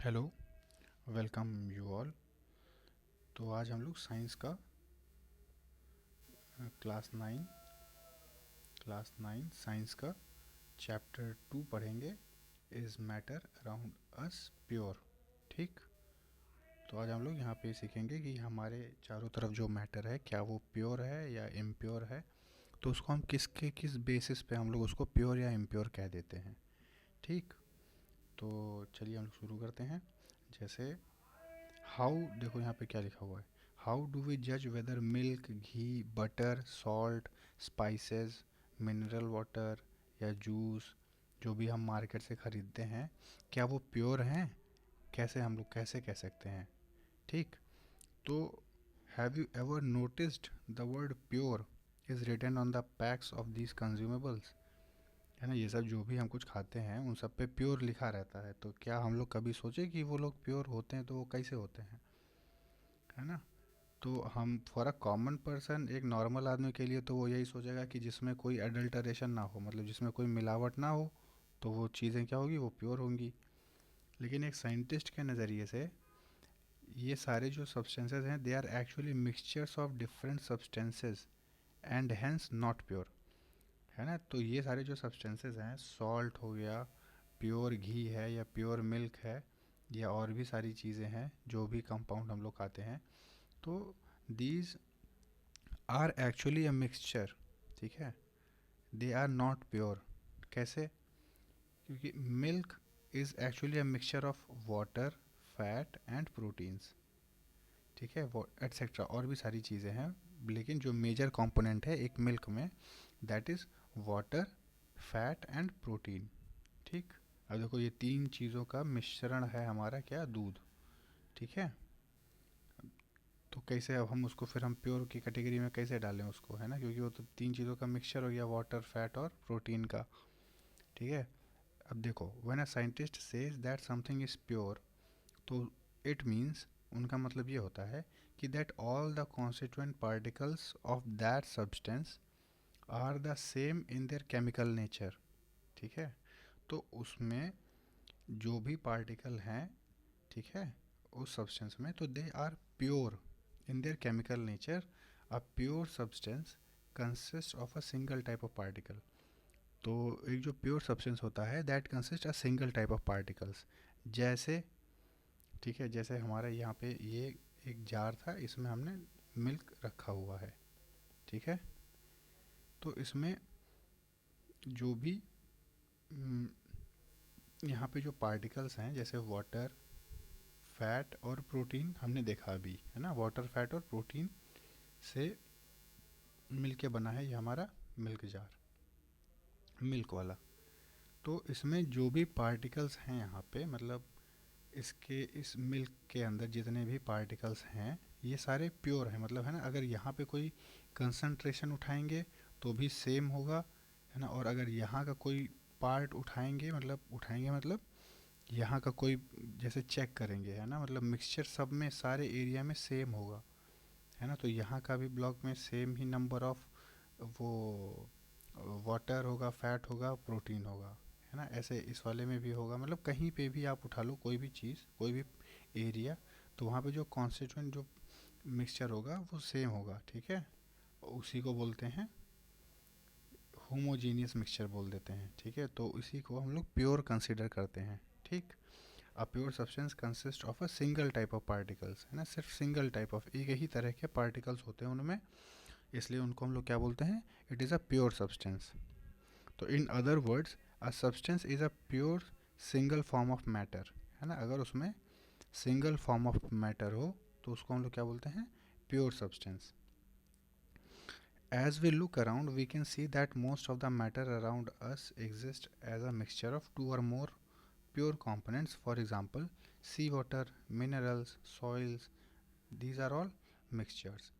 Hello, welcome you all. तो आज हम लोग साइंस का क्लास नाइन साइंस का चैप्टर 2 पढ़ेंगे। Is matter around us pure. ठीक। तो आज हम लोग यहाँ पे सीखेंगे कि हमारे चारों तरफ जो मैटर है क्या वो प्योर है या इम्प्योर है। तो उसको हम किस बेसिस पे हम लोग उसको प्योर या इम्प्योर कह देते हैं। ठीक। तो चलिए हम लोग शुरू करते हैं। जैसे हाउ, देखो यहाँ पे क्या लिखा हुआ है। हाउ डू वी जज whether milk, ghee, butter, salt, spices, mineral water या जूस जो भी हम मार्केट से ख़रीदते हैं क्या वो प्योर हैं? कैसे हम लोग कैसे कह सकते हैं? ठीक। तो have you ever noticed the word pure is written on the packs of these consumables? है ना, ये सब जो भी हम कुछ खाते हैं उन सब पे प्योर लिखा रहता है। तो क्या हम लोग कभी सोचे कि वो लोग प्योर होते हैं तो वो कैसे होते हैं? है ना। तो हम फॉर अ कॉमन पर्सन, एक नॉर्मल आदमी के लिए तो वो यही सोचेगा कि जिसमें कोई एडल्टरेशन ना हो, मतलब जिसमें कोई मिलावट ना हो, तो वो चीज़ें क्या होगी, वो प्योर होंगी। लेकिन एक साइंटिस्ट के नज़रिए से ये सारे जो सब्सटेंसेस हैं they are actually mixtures of different substances and hence not pure. है ना। तो ये सारे जो सब्सटेंसेस हैं, सॉल्ट हो गया, प्योर घी है या प्योर मिल्क है, या और भी सारी चीज़ें हैं जो भी कंपाउंड हम लोग खाते हैं, तो these are actually a mixture. ठीक है। They are not pure. कैसे? क्योंकि milk is actually a mixture of water, fat and proteins. ठीक है, वो एट्सेट्रा और भी सारी चीज़ें हैं, लेकिन जो मेजर कंपोनेंट है एक मिल्क में, that is water, fat and protein. ठीक। अब देखो ये तीन चीज़ों का मिश्रण है हमारा क्या, दूध। ठीक है। तो कैसे अब हम उसको फिर हम प्योर की कैटेगरी में कैसे डालें उसको, है ना, क्योंकि वो तो तीन चीज़ों का मिक्सचर हो गया, वाटर, फैट और प्रोटीन का। ठीक है। अब देखो, when a scientist says that something is pure, तो इट मीन्स, उनका मतलब ये होता है कि that all the constituent particles of that substance are the same in their chemical nature. ठीक है। तो उसमें जो भी पार्टिकल हैं, ठीक है, उस सब्सटेंस में, तो they are pure in their chemical nature. A pure substance consist of a single type of particle. तो एक जो प्योर सब्सटेंस होता है that consist a single type of particles. जैसे, ठीक है, जैसे हमारा यहाँ पे ये एक जार था, इसमें हमने मिल्क रखा हुआ है। ठीक है। तो इसमें जो भी यहाँ पे जो पार्टिकल्स हैं, जैसे वाटर, फैट और प्रोटीन, हमने देखा अभी, है ना, वाटर, फैट और प्रोटीन से मिलके बना है ये हमारा मिल्क जार, मिल्क वाला। तो इसमें जो भी पार्टिकल्स हैं यहाँ पे, मतलब इसके इस मिल्क के अंदर जितने भी पार्टिकल्स हैं ये सारे प्योर हैं, मतलब, है ना। अगर यहाँ पे कोई कंसंट्रेशन उठाएंगे तो भी सेम होगा, है ना। और अगर यहाँ का कोई पार्ट उठाएंगे मतलब यहाँ का कोई, जैसे चेक करेंगे, है ना, मतलब मिक्सचर सब में सारे एरिया में सेम होगा, है ना। तो यहाँ का भी ब्लॉक में सेम ही नंबर ऑफ वो वाटर होगा, फैट होगा, प्रोटीन होगा, है ना। ऐसे इस वाले में भी होगा, मतलब कहीं पे भी आप उठा लो कोई भी चीज़, कोई भी एरिया, तो वहाँ पे जो कॉन्स्टिट्यूएंट जो मिक्सचर होगा वो सेम होगा। ठीक है। उसी को बोलते हैं होमोजीनियस मिक्सचर बोल देते हैं। ठीक है। तो इसी को हम लोग प्योर कंसिडर करते हैं। ठीक। अ pure substance consist of a single type of particles, है ना, सिर्फ सिंगल टाइप ऑफ, एक ही तरह के पार्टिकल्स होते हैं उनमें, इसलिए उनको हम लोग क्या बोलते हैं, it is a pure substance. तो in other words, a substance is a pure single form of matter, है ना। अगर उसमें सिंगल फॉर्म ऑफ मैटर हो तो उसको हम लोग क्या बोलते हैं, pure substance. As we look around, we can see that most of the matter around us exists as a mixture of two or more pure components. For example, seawater, minerals, soils, these are all mixtures,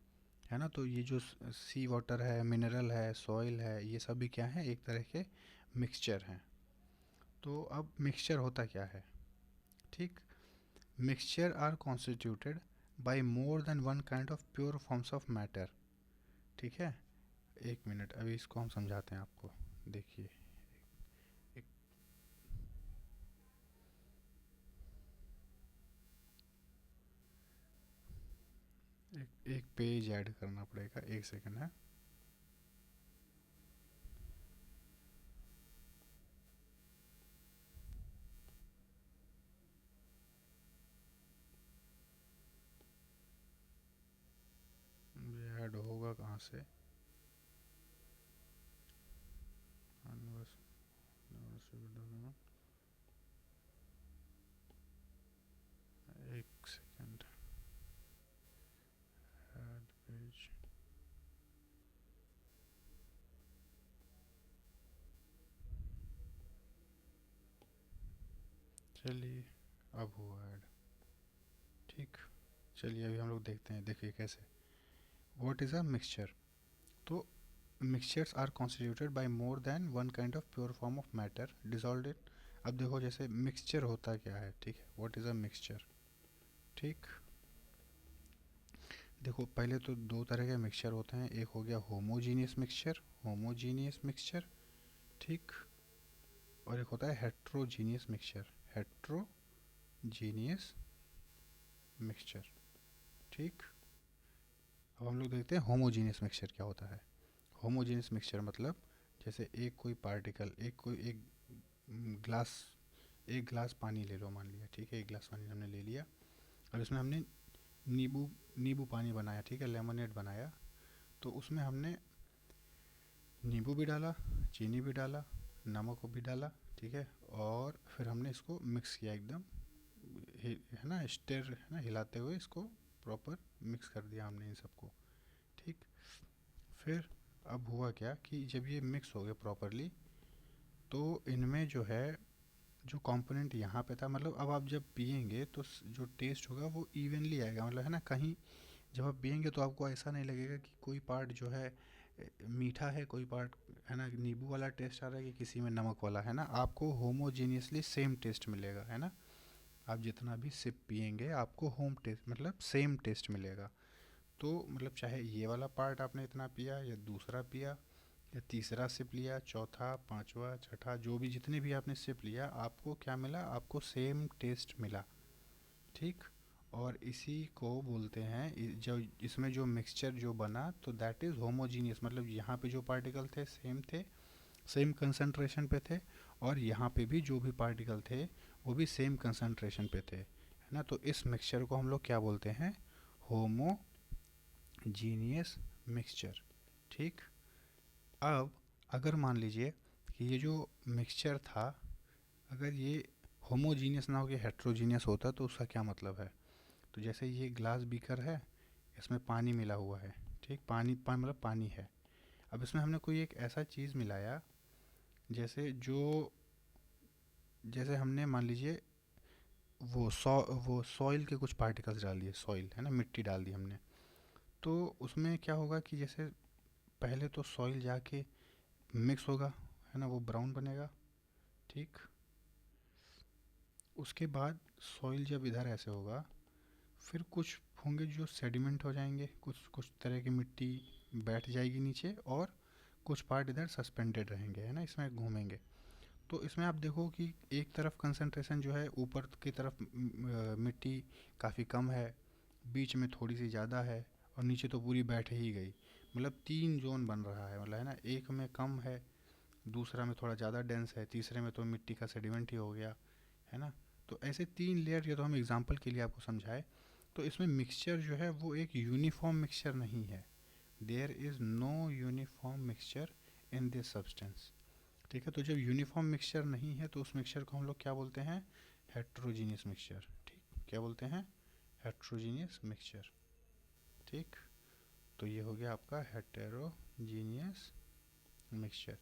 है ना। तो ये जो सी water है, mineral है, soil है, ये सभी क्या है, एक तरह के मिक्सचर हैं। तो अब मिक्सचर होता क्या है? ठीक। Mixture are constituted by more than one kind of pure forms of matter. ठीक है। एक मिनट, अभी इसको हम समझाते हैं आपको। देखिए, एक एक पेज ऐड करना पड़ेगा, एक सेकंड है। ये ऐड होगा कहाँ से? एक सेकंड, ऐड पेज। चलिए अब हुआ ऐड, ठीक। चलिए अभी हम लोग देखते हैं, देखिए कैसे। What is a mixture? तो mixtures are constituted by more than one kind of pure form of matter dissolved in. अब देखो जैसे मिक्सचर होता क्या है, ठीक है, व्हाट इज़ अ मिक्सचर, ठीक। देखो पहले तो दो तरह के मिक्सचर होते हैं, एक हो गया होमोजीनियस मिक्सचर, होमोजीनियस मिक्सचर, ठीक। और एक होता है हेट्रोजीनियस मिक्सचर, हेट्रोजीनियस मिक्सचर, ठीक। अब हम लोग देखते हैं होमोजीनियस मिक्सचर क्या होता है। होमोजीनियस मिक्सचर मतलब जैसे एक कोई पार्टिकल, एक ग्लास, एक गिलास पानी ले लो मान लिया, ठीक है, एक गिलास पानी हमने ले लिया। अब इसमें हमने नींबू नींबू पानी बनाया, ठीक है, लेमनेड बनाया। तो उसमें हमने नींबू भी डाला, चीनी भी डाला, नमक भी डाला, ठीक है। और फिर हमने इसको मिक्स किया एकदम, है ना, स्टर है ना, हिलाते हुए इसको प्रॉपर मिक्स कर दिया हमने इन सबको, ठीक। फिर अब हुआ क्या कि जब ये मिक्स हो गया प्रॉपरली, तो इनमें जो है, जो कंपोनेंट यहाँ पे था, मतलब अब आप जब पियेंगे तो जो टेस्ट होगा वो इवनली आएगा, मतलब है ना, कहीं जब आप पियेंगे तो आपको ऐसा नहीं लगेगा कि कोई पार्ट जो है मीठा है, कोई पार्ट है ना नींबू वाला टेस्ट आ रहा है, कि किसी में नमक वाला, है ना, आपको होमोजीनियसली सेम टेस्ट मिलेगा, है ना। आप जितना भी सिप पियेंगे आपको होम टेस्ट मतलब सेम टेस्ट मिलेगा। तो मतलब चाहे ये वाला पार्ट आपने इतना पिया या दूसरा पिया या तीसरा सिप लिया, चौथा, पांचवा, छठा, जो भी जितने भी आपने सिप लिया, आपको क्या मिला, आपको सेम टेस्ट मिला, ठीक। और इसी को बोलते हैं जो इसमें जो मिक्सचर जो बना, तो दैट इज़ होमोजीनियस, मतलब यहाँ पे जो पार्टिकल थे सेम कंसंट्रेशन पे थे, और यहाँ पे भी जो भी पार्टिकल थे वो भी सेम कंसंट्रेशन पे थे, है ना। तो इस मिक्सचर को हम लोग क्या बोलते हैं, होमोजीनियस मिक्सचर, ठीक। अब अगर मान लीजिए कि ये जो मिक्सचर था, अगर ये होमोजीनियस ना हो के हेट्रोजीनियस होता तो उसका क्या मतलब है। तो जैसे ये ग्लास बीकर है, इसमें पानी मिला हुआ है, ठीक, मतलब पानी है। अब इसमें हमने कोई एक ऐसा चीज़ मिलाया, जैसे जो, जैसे हमने मान लीजिए वो सॉइल के कुछ पार्टिकल्स डाल दिए, सॉइल है ना, मिट्टी डाल दी हमने। तो उसमें क्या होगा कि जैसे पहले तो सॉइल जाके मिक्स होगा, है ना, वो ब्राउन बनेगा, ठीक। उसके बाद सॉइल जब इधर ऐसे होगा, फिर कुछ होंगे जो सेडिमेंट हो जाएंगे, कुछ कुछ तरह की मिट्टी बैठ जाएगी नीचे, और कुछ पार्ट इधर सस्पेंडेड रहेंगे, है ना, इसमें घूमेंगे। तो इसमें आप देखो कि एक तरफ कंसंट्रेशन जो है ऊपर की तरफ मिट्टी काफ़ी कम है, बीच में थोड़ी सी ज़्यादा है, और नीचे तो पूरी बैठ ही गई। मतलब तीन जोन बन रहा है, मतलब है ना, एक में कम है, दूसरा में थोड़ा ज़्यादा डेंस है, तीसरे में तो मिट्टी का सेडिमेंट ही हो गया, है ना। तो ऐसे तीन लेयर, ये तो हम एग्जांपल के लिए आपको समझाए। तो इसमें मिक्सचर जो है वो एक यूनिफॉर्म मिक्सचर नहीं है, there is no uniform mixture in this substance, ठीक है। तो जब यूनिफॉर्म मिक्सचर नहीं है तो उस मिक्सचर को हम लोग क्या बोलते हैं, हेट्रोजीनियस मिक्सचर, ठीक, क्या बोलते हैं, हेट्रोजीनियस मिक्सचर, ठीक। तो ये हो गया आपका हेटेरोजीनियस मिक्सचर।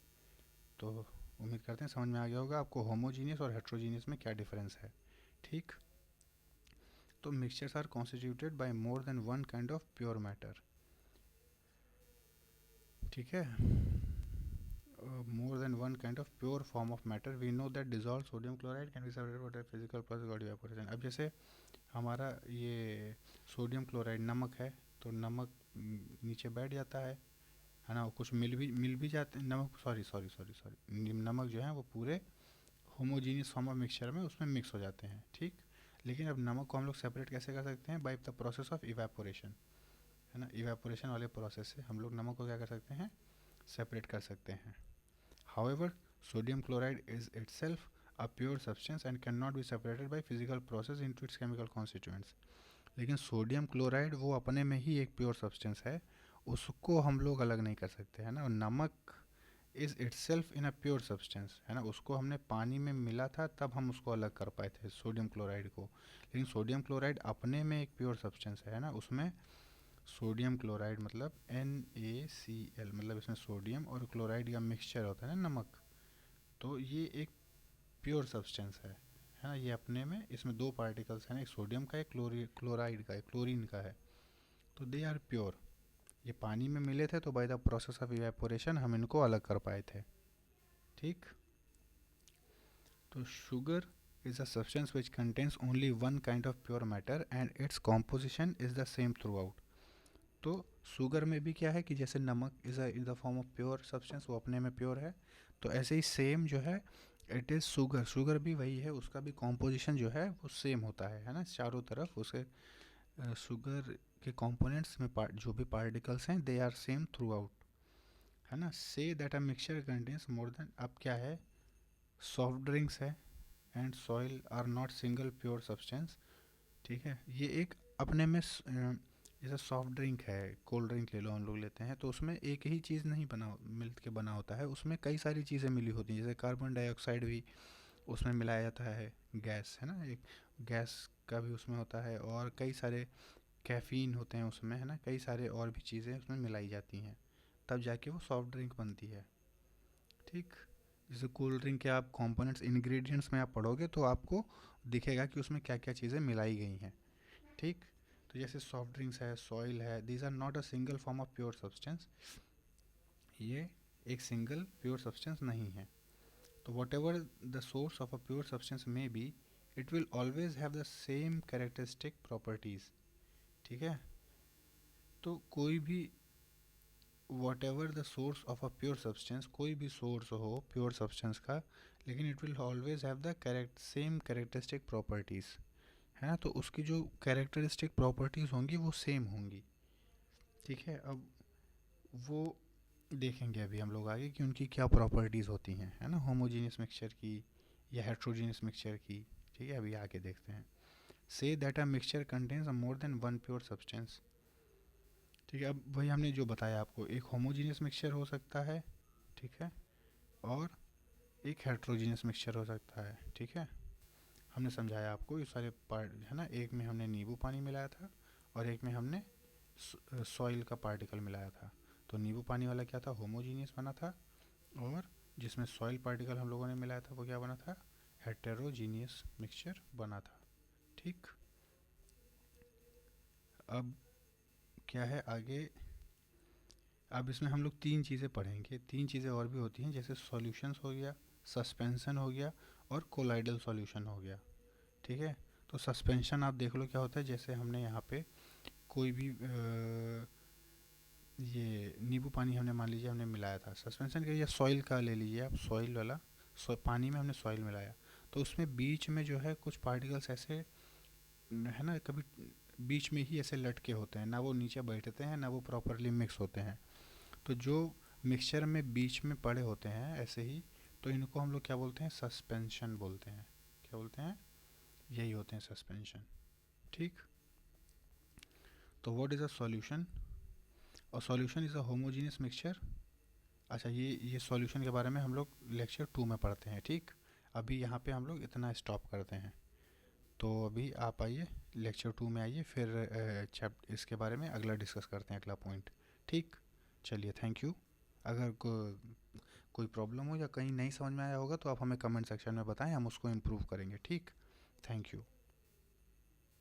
तो उम्मीद करते हैं समझ में आ गया होगा आपको होमोजीनियस और हेट्रोजीनियस में क्या डिफरेंस है, ठीक। तो mixtures are constituted by more than one kind of pure matter, ठीक है, more than one kind of pure form of matter, we know that dissolved sodium chloride can be separated by a physical process called evaporation। अब जैसे हमारा ये sodium chloride नमक है, तो नमक नीचे बैठ जाता है ना, कुछ मिल भी जाते हैं नमक, सॉरी सॉरी सॉरी सॉरी, नमक जो है वो पूरे होमोजीनियस फॉर्म ऑफ मिक्सचर में उसमें मिक्स हो जाते हैं, ठीक। लेकिन अब नमक को हम लोग सेपरेट कैसे कर सकते हैं, by the process of evaporation. है ना, इवेपोरेशन वाले प्रोसेस से हम लोग नमक को क्या कर सकते हैं, सेपरेट कर सकते हैं. However sodium chloride is itself a pure substance and cannot be separated by physical process into its chemical constituents. लेकिन सोडियम क्लोराइड वो अपने में ही एक प्योर सब्सटेंस है, उसको हम लोग अलग नहीं कर सकते, है ना. और नमक is itself in a pure substance, है ना, उसको हमने पानी में मिला था तब हम उसको अलग कर पाए थे सोडियम क्लोराइड को. लेकिन सोडियम क्लोराइड अपने में एक प्योर सब्सटेंस है ना, उसमें सोडियम क्लोराइड मतलब NaCl, मतलब इसमें सोडियम और क्लोराइड का मिक्सचर होता है ना, नमक. तो ये एक प्योर सब्सटेंस है ना. ये अपने में इसमें दो पार्टिकल्स हैं, एक सोडियम का, एक क्लोराइड का, एक क्लोरीन का है. तो दे आर प्योर. ये पानी में मिले थे तो by the process of evaporation हम इनको अलग कर पाए थे. ठीक. तो sugar is a substance which contains only one kind of pure matter and its composition is the same throughout. तो शुगर में भी क्या है कि जैसे नमक is in the form of pure substance, वो अपने में प्योर है, तो ऐसे ही सेम जो है इट इज़ शुगर, शुगर भी वही है, उसका भी कॉम्पोजिशन जो है वो सेम होता है ना. चारों तरफ उसके शुगर के कंपोनेंट्स में जो भी पार्टिकल्स हैं they are same throughout, है ना. Say that a mixture contains more than, अब क्या है, सॉफ्ट ड्रिंक्स है and soil are not single pure substance. ठीक है, ये एक अपने में जैसे सॉफ्ट ड्रिंक है, कोल्ड ड्रिंक ले लो, हम लोग लेते हैं तो उसमें एक ही चीज़ नहीं बना मिल के बना होता है, उसमें कई सारी चीज़ें मिली होती हैं. जैसे कार्बन डाइऑक्साइड भी उसमें मिलाया जाता है, गैस है ना, एक गैस का भी उसमें होता है, और कई सारे कैफ़ीन होते हैं उसमें, है ना, कई सारे और भी चीज़ें उसमें मिलाई जाती हैं, तब जाके वो सॉफ्ट ड्रिंक बनती है. ठीक. जैसे कोल्ड ड्रिंक के आप कंपोनेंट्स इंग्रेडिएंट्स में आप पढ़ोगे तो आपको दिखेगा कि उसमें क्या क्या चीज़ें मिलाई गई हैं. ठीक. तो जैसे सॉफ्ट ड्रिंक्स है, सॉइल है, these are not a single form of pure substance, ये एक सिंगल प्योर सब्सटेंस नहीं है. तो whatever the source of a pure substance may be, it will always have the same characteristic properties. ठीक है. तो कोई भी whatever the source of a pure substance, कोई भी सोर्स हो प्योर सब्सटेंस का, लेकिन it will always have the same characteristic properties, है ना. तो उसकी जो कैरेक्टरिस्टिक प्रॉपर्टीज़ होंगी वो सेम होंगी. ठीक है. अब वो देखेंगे अभी हम लोग आगे कि उनकी क्या प्रॉपर्टीज़ होती हैं, है ना, होमोजीनियस मिक्सचर की या हेट्रोजीनियस मिक्सचर की. ठीक है, अभी आगे देखते हैं. से that a mixture contains more than one pure substance. ठीक है, अब वही हमने जो बताया आपको, एक होमोजीनियस मिक्सचर हो सकता है, ठीक है, और एक हेट्रोजीनियस मिक्सचर हो सकता है. ठीक है, हमने समझाया आपको ये सारे पार्ट, है ना. एक में हमने नींबू पानी मिलाया था और एक में हमने सॉइल का पार्टिकल मिलाया था. तो नींबू पानी वाला क्या था, होमोजीनियस बना था, और जिसमें सॉइल पार्टिकल हम लोगों ने मिलाया था वो क्या बना था, हेटेरोजीनियस मिक्सचर बना था. ठीक. अब क्या है आगे, अब इसमें हम लोग तीन चीज़ें पढ़ेंगे, तीन चीज़ें और भी होती हैं, जैसे सॉल्यूशंस हो गया, सस्पेंशन हो गया, और कोलाइडल सॉल्यूशन हो गया. ठीक है. तो सस्पेंशन आप देख लो क्या होता है, जैसे हमने यहाँ पे कोई भी ये नींबू पानी हमने मान लीजिए हमने मिलाया था, सस्पेंशन का, या सॉइल का ले लीजिए आप, सॉइल वाला, पानी में हमने सॉइल मिलाया, तो उसमें बीच में जो है कुछ पार्टिकल्स ऐसे, है ना, कभी बीच में ही ऐसे लटके होते हैं ना, वो नीचे बैठते हैं ना वो प्रॉपरली मिक्स होते हैं. तो जो मिक्सचर में बीच में पड़े होते हैं ऐसे ही, तो इनको हम लोग क्या बोलते हैं, सस्पेंशन बोलते हैं. क्या बोलते हैं, यही होते हैं सस्पेंशन. ठीक. तो व्हाट इज़ अ सॉल्यूशन, और solution is a homogeneous mixture. अच्छा, ये सॉल्यूशन के बारे में हम लोग लेक्चर 2 में पढ़ते हैं. ठीक. अभी यहाँ पे हम लोग इतना स्टॉप करते हैं. तो अभी आप आइए लेक्चर 2 में आइए, फिर इसके बारे में अगला डिस्कस करते हैं, अगला पॉइंट. ठीक. चलिए, थैंक यू. अगर कोई प्रॉब्लम हो या कहीं नहीं समझ में आया होगा तो आप हमें कमेंट सेक्शन में बताएं, हम उसको इम्प्रूव करेंगे. ठीक. Thank you.